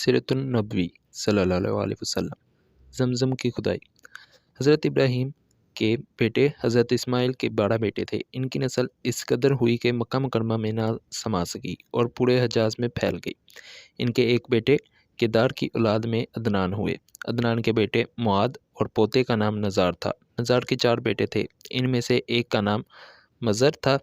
सीरत नबवी सल्लल्लाहु अलैहि वसल्लम। ज़मज़म की खुदाई। हज़रत इब्राहीम के बेटे हज़रत इस्माइल के 12 बेटे थे। इनकी नस्ल इस कदर हुई कि मक्का मुकरमा में ना समा सकी और पूरे हजाज में फैल गई। इनके एक बेटे केदार की औलाद में अदनान हुए। अदनान के बेटे मुआद और पोते का नाम नज़ार था। नज़ार के 4 बेटे थे। इनमें से एक का नाम मज़र था।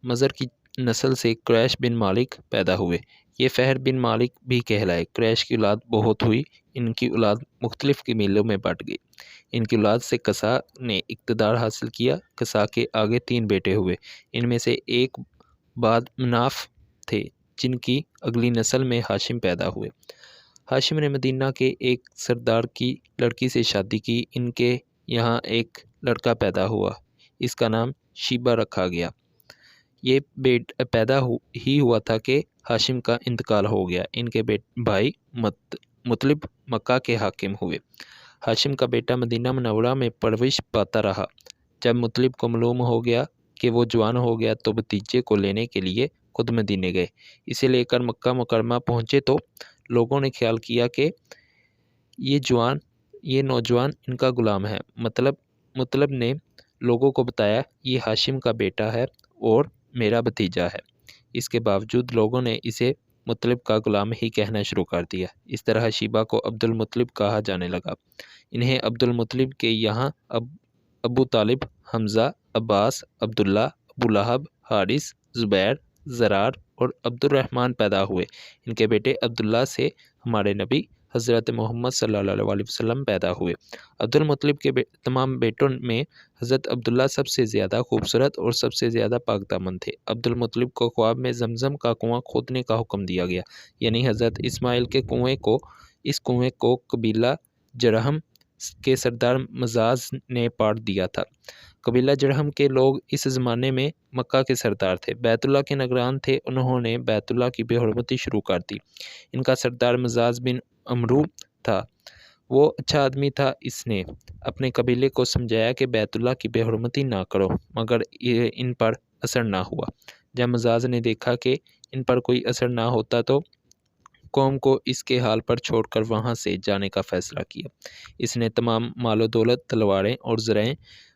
मज़र की नस्ल से क्रैश बिन मालिक पैदा हुए। ये फ़हर बिन मालिक भी कहलाए। क्रैश की औलाद बहुत हुई। इनकी औलाद मुख्तलिफ़ कबीलों में बट गई। इनकी औलाद से कसा ने इक़्तिदार हासिल किया। कसा के आगे 3 बेटे हुए। इनमें से एक बाद मनाफ थे, जिनकी अगली नस्ल में हाशिम पैदा हुए। हाशिम ने मदीना के एक सरदार की लड़की से शादी की। इनके यहाँ एक लड़का पैदा हुआ। इसका नाम शीबा रखा गया। ये पैदा ही हुआ था कि हाशिम का इंतकाल हो गया। इनके भाई मुतलिब मक्का के हाकिम हुए। हाशिम का बेटा मदीना मुनव्वरा में परवरिश पाता रहा। जब मुतलिब को मालूम हो गया कि वो जवान हो गया तो भतीजे को लेने के लिए खुद मदीने गए। इसे लेकर मक्का मुकरमा पहुँचे तो लोगों ने ख्याल किया कि ये नौजवान इनका गुलाम है। मुतलब ने लोगों को बताया, ये हाशिम का बेटा है और मेरा भतीजा है। इसके बावजूद लोगों ने इसे मुतलिब का गुलाम ही कहना शुरू कर दिया। इस तरह शीबा को अब्दुल मुतलिब कहा जाने लगा। इन्हें अब्दुल मुतलिब के यहाँ अबू तालिब, हमज़ा, अब्बास, अब्दुल्ला, अबू लहब, हारिस, ज़ुबैर, ज़रार और अब्दुर्रहमान पैदा हुए। इनके बेटे अब्दुल्ला से हमारे नबी हज़रत मोहम्मद सल्लल्लाहु अलैहि वसल्लम पैदा हुए। अब्दुल मुतलिब के तमाम बेटों में हज़रत अब्दुल्ला सबसे ज़्यादा खूबसूरत और सबसे ज़्यादा पाकदामन थे। अब्दुल मुतलिब को ख्वाब में ज़मज़म का कुआं खोदने का हुक्म दिया गया। यानी हज़रत इस्माइल के इस कुएँ को कबीला जरहम के सरदार मजाज ने पाट दिया था। कबीला जरहम के लोग इस ज़माने में मक्का के सरदार थे। बैतुल्ला के निगरान थे। उन्होंने बैतुल्ला की बेहुरमती शुरू कर दी। इनका सरदार मजाज बिन अमरू था। वो अच्छा आदमी था। इसने अपने कबीले को समझाया कि बैतुल्ला की बेहुरमती ना करो, मगर इन पर असर ना हुआ। जब मजाज ने देखा कि इन पर कोई असर ना होता तो कौम को इसके हाल पर छोड़कर वहाँ से जाने का फ़ैसला किया। इसने तमाम मालो दौलत, तलवारें और ज़रें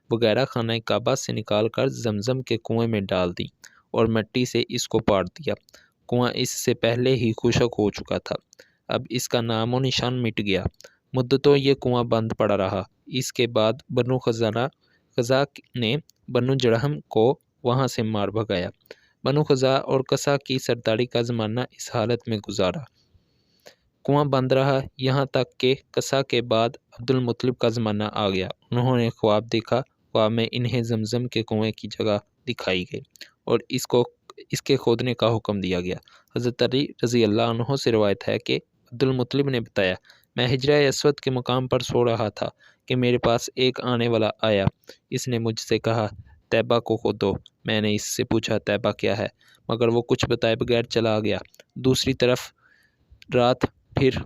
वगैरह खाना काबा से निकाल कर ज़मज़म के कुएँ में डाल दी और मिट्टी से इसको पाट दिया। कुआँ इससे पहले ही खुशक हो चुका था। अब इसका नामो निशान मिट गया। मुद्दतों ये कुआँ बंद पड़ा रहा। इसके बाद बनु ख़ज़ा ने बनु जरहम को वहाँ से मार भगाया। बनु ख़ज़ा और कसा की सरदारी का ज़माना इस हालत में गुजारा। कुआँ बंद रहा यहाँ तक कि कसा के बाद अब्दुल मुतलिब का ज़माना आ गया। उन्होंने ख्वाब देखा। ख्वाब में इन्हें ज़मज़म के कुएँ की जगह दिखाई गई और इसके खोदने का हुक्म दिया गया। हज़रत अली रज़ी अल्लाह अन्हु से रवायत है कि अब्दुल मुतलिब ने बताया, मैं हिजरा अस्वद के मकाम पर सो रहा था कि मेरे पास एक आने वाला आया। इसने मुझसे कहा, तैबा को खोदो। मैंने इससे पूछा, तैबा क्या है? मगर वो कुछ बताए बगैर चला गया। दूसरी तरफ रात फिर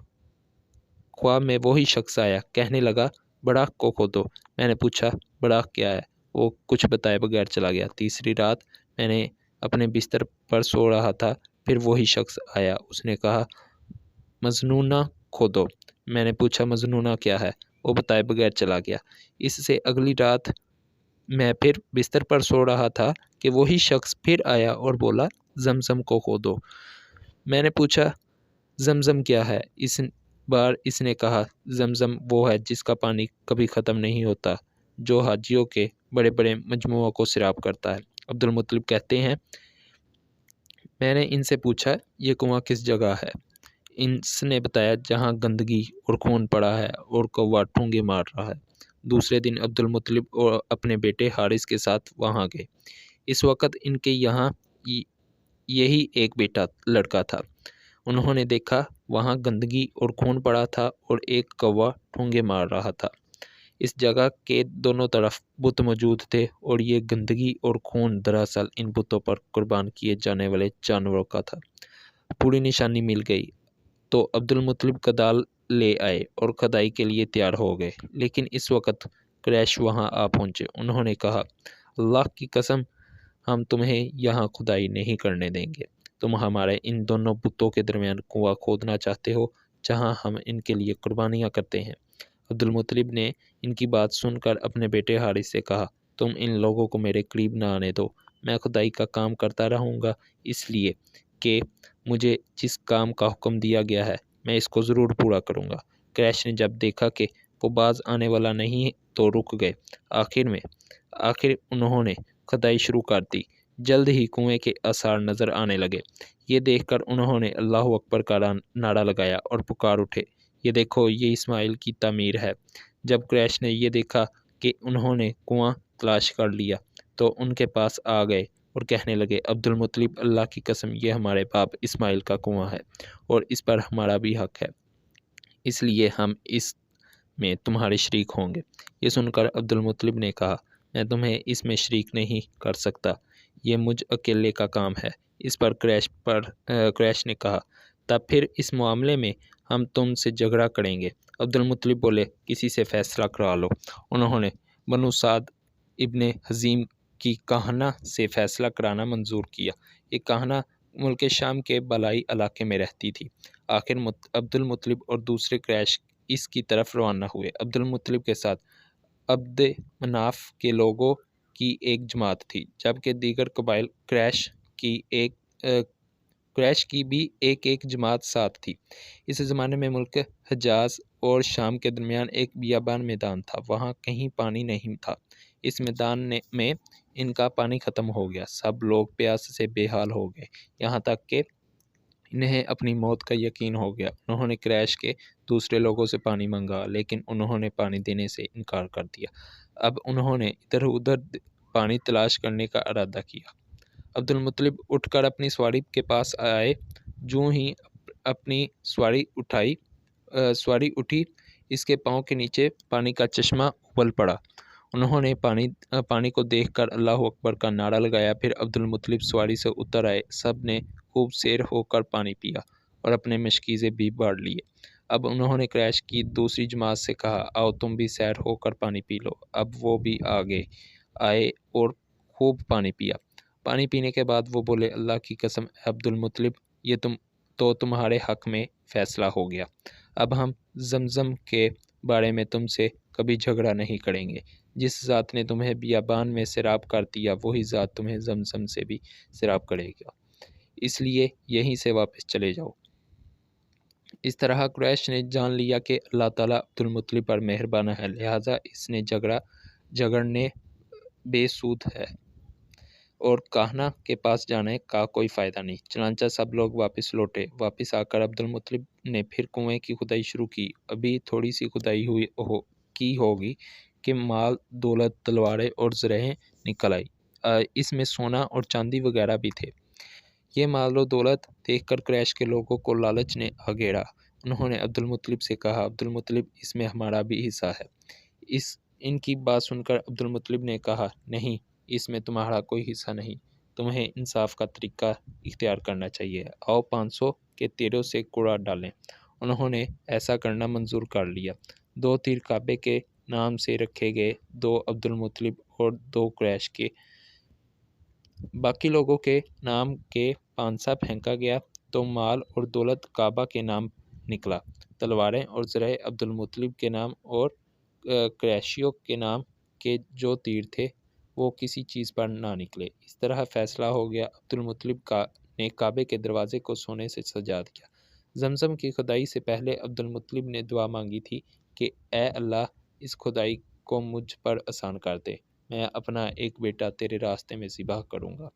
ख्वाब में वही शख्स आया। कहने लगा, बड़ाक को खोदो। मैंने पूछा, बड़ाक क्या है? वो कुछ बताए बगैर चला गया। तीसरी रात मैंने अपने बिस्तर पर सो रहा था। फिर वही शख्स आया। उसने कहा, मजनूना खोदो। मैंने पूछा, मजनूना क्या है? वो बताए बगैर चला गया। इससे अगली रात मैं फिर बिस्तर पर सो रहा था कि वही शख्स फिर आया और बोला, ज़मज़म को खोदो। मैंने पूछा, ज़मज़म क्या है? इस बार इसने कहा, ज़मज़म वो है जिसका पानी कभी ख़त्म नहीं होता, जो हाजियों के बड़े बड़े मजमुओं को सैराब करता है। अब्दुल मुतलिब कहते हैं, मैंने इनसे पूछा, ये कुआँ किस जगह है? इसने बताया, जहाँ गंदगी और खून पड़ा है और कौवा ठूंगे मार रहा है। दूसरे दिन अब्दुल मुतलिब और अपने बेटे हारिस के साथ वहाँ गए। इस वक़्त इनके यहाँ यही एक लड़का था। उन्होंने देखा वहाँ गंदगी और खून पड़ा था और एक कौवा ठूंगे मार रहा था। इस जगह के दोनों तरफ बुत मौजूद थे और ये गंदगी और खून दरअसल इन बुतों पर कुर्बान किए जाने वाले जानवरों का था। पूरी निशानी मिल गई तो अब्दुल मुतलिब कदाल ले आए और खुदाई के लिए तैयार हो गए। लेकिन इस वक्त क्रैश वहाँ आ पहुँचे। उन्होंने कहा, अल्लाह की कसम, हम तुम्हें यहाँ खुदाई नहीं करने देंगे। तुम हमारे इन दोनों बुतों के दरमियान कुआं खोदना चाहते हो جہاں ہم ان کے لیے قربانیاں کرتے ہیں۔ عبدالمطلب نے ان کی بات سن کر اپنے بیٹے حارث سے کہا، تم ان لوگوں کو میرے قریب نہ آنے دو، میں خدائی کا کام کرتا رہوں گا، اس لیے کہ مجھے جس کام کا حکم دیا گیا ہے میں اس کو ضرور پورا کروں گا۔ قریش نے جب دیکھا کہ وہ باز آنے والا نہیں تو رک گئے۔ آخر انہوں نے کھدائی شروع کر دی۔ جلد ہی کنویں کے آثار نظر آنے لگے۔ یہ دیکھ کر انہوں نے اللہ اکبر کا نعرہ لگایا اور پکار اٹھے، یہ دیکھو یہ اسماعیل کی تعمیر ہے۔ جب قریش نے یہ دیکھا کہ انہوں نے کنواں تلاش کر لیا تو ان کے پاس آ گئے اور کہنے لگے، عبدالمطلب اللہ کی قسم یہ ہمارے باپ اسماعیل کا کنواں ہے اور اس پر ہمارا بھی حق ہے، اس لیے ہم اس میں تمہارے شریک ہوں گے۔ یہ سن کر عبدالمطلب نے کہا، میں تمہیں اس میں شریک نہیں کر سکتا، یہ مجھ اکیلے کا کام ہے۔ اس پر قریش نے کہا، تب پھر اس معاملے میں ہم تم سے جھگڑا کریں گے۔ عبدالمطلب بولے، کسی سے فیصلہ کرا لو۔ انہوں نے بنو سعد ابن حزیم کی کہانہ سے فیصلہ کرانا منظور کیا۔ یہ کہانہ ملک شام کے بالائی علاقے میں رہتی تھی۔ آخر عبدالمطلب اور دوسرے قریش اس کی طرف روانہ ہوئے۔ عبدالمطلب کے ساتھ عبد مناف کے لوگوں کی ایک جماعت تھی، جبکہ دیگر قبائل قریش کی بھی ایک جماعت ساتھ تھی۔ اس زمانے میں ملک حجاز اور شام کے درمیان ایک بیابان میدان تھا، وہاں کہیں پانی نہیں تھا۔ اس میدان میں ان کا پانی ختم ہو گیا، سب لوگ پیاس سے بے حال ہو گئے، یہاں تک کہ انہیں اپنی موت کا یقین ہو گیا۔ انہوں نے قریش کے دوسرے لوگوں سے پانی منگا، لیکن انہوں نے پانی دینے سے انکار کر دیا۔ اب انہوں نے ادھر ادھر پانی تلاش کرنے کا ارادہ کیا۔ عبدالمطلب اٹھ کر اپنی سواری کے پاس آئے، جو ہی اپنی سواری اٹھی اس کے پاؤں کے نیچے پانی کا چشمہ ابل پڑا۔ انہوں نے پانی کو دیکھ کر اللہ اکبر کا نعرہ لگایا، پھر عبدالمطلب سواری سے اتر آئے، سب نے خوب سیر ہو کر پانی پیا اور اپنے مشکیزیں بھی بانٹ لیے۔ اب انہوں نے قریش کی دوسری جماعت سے کہا، آؤ تم بھی سیر ہو کر پانی پی لو۔ اب وہ بھی آئے اور خوب پانی پیا۔ پانی پینے کے بعد وہ بولے، اللہ کی قسم اے عبدالمطلب، یہ تو تمہارے حق میں فیصلہ ہو گیا۔ اب ہم زمزم کے بارے میں تم سے کبھی جھگڑا نہیں کریں گے۔ جس ذات نے تمہیں بیابان میں سیراب کر دیا وہی ذات تمہیں زمزم سے بھی سیراب کرے گا، اس لیے یہیں سے واپس چلے جاؤ۔ اس طرح قریش نے جان لیا کہ اللہ تعالیٰ عبدالمطلب پر مہربان ہے، لہٰذا اس نے جھگڑنے بے سود ہے اور کہانہ کے پاس جانے کا کوئی فائدہ نہیں۔ چنانچہ سب لوگ واپس لوٹے۔ واپس آ کر عبدالمطلب نے پھر کنویں کی کھدائی شروع کی۔ ابھی تھوڑی سی کھدائی کی ہوگی کہ مال، دولت، تلواریں اور زرہیں نکل آئی۔ اس میں سونا اور چاندی وغیرہ بھی تھے۔ یہ مال و دولت دیکھ کر قریش کے لوگوں کو لالچ نے آگیڑا۔ انہوں نے عبدالمطلب سے کہا، عبدالمطلب اس میں ہمارا بھی حصہ ہے۔ ان کی بات سن کر عبدالمطلب نے کہا، نہیں، اس میں تمہارا کوئی حصہ نہیں، تمہیں انصاف کا طریقہ اختیار کرنا چاہیے، آؤ 500 کے تیروں سے کوڑا ڈالیں۔ انہوں نے ایسا کرنا منظور کر لیا۔ 2 تیر کعبے کے نام سے رکھے گئے، 2 عبدالمطلب اور 2 قریش کے، باقی لوگوں کے نام کے پانسا پھینکا گیا تو مال اور دولت کعبہ کے نام نکلا، تلواریں اور زرہیں عبدالمطلب کے نام، اور قریشیوں کے نام کے جو تیر تھے وہ کسی چیز پر نہ نکلے۔ اس طرح فیصلہ ہو گیا۔ عبدالمطلب نے کعبے کے دروازے کو سونے سے سجا دیا۔ زمزم کی کھدائی سے پہلے عبدالمطلب نے دعا مانگی تھی کہ اے اللہ، اس کھدائی کو مجھ پر آسان کر دے، میں اپنا ایک بیٹا تیرے راستے میں ذبح کروں گا۔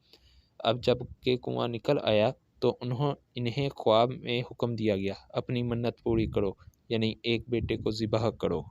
اب جب کہ کنواں نکل آیا تو انہیں خواب میں حکم دیا گیا، اپنی منت پوری کرو، یعنی ایک بیٹے کو ذبح کرو۔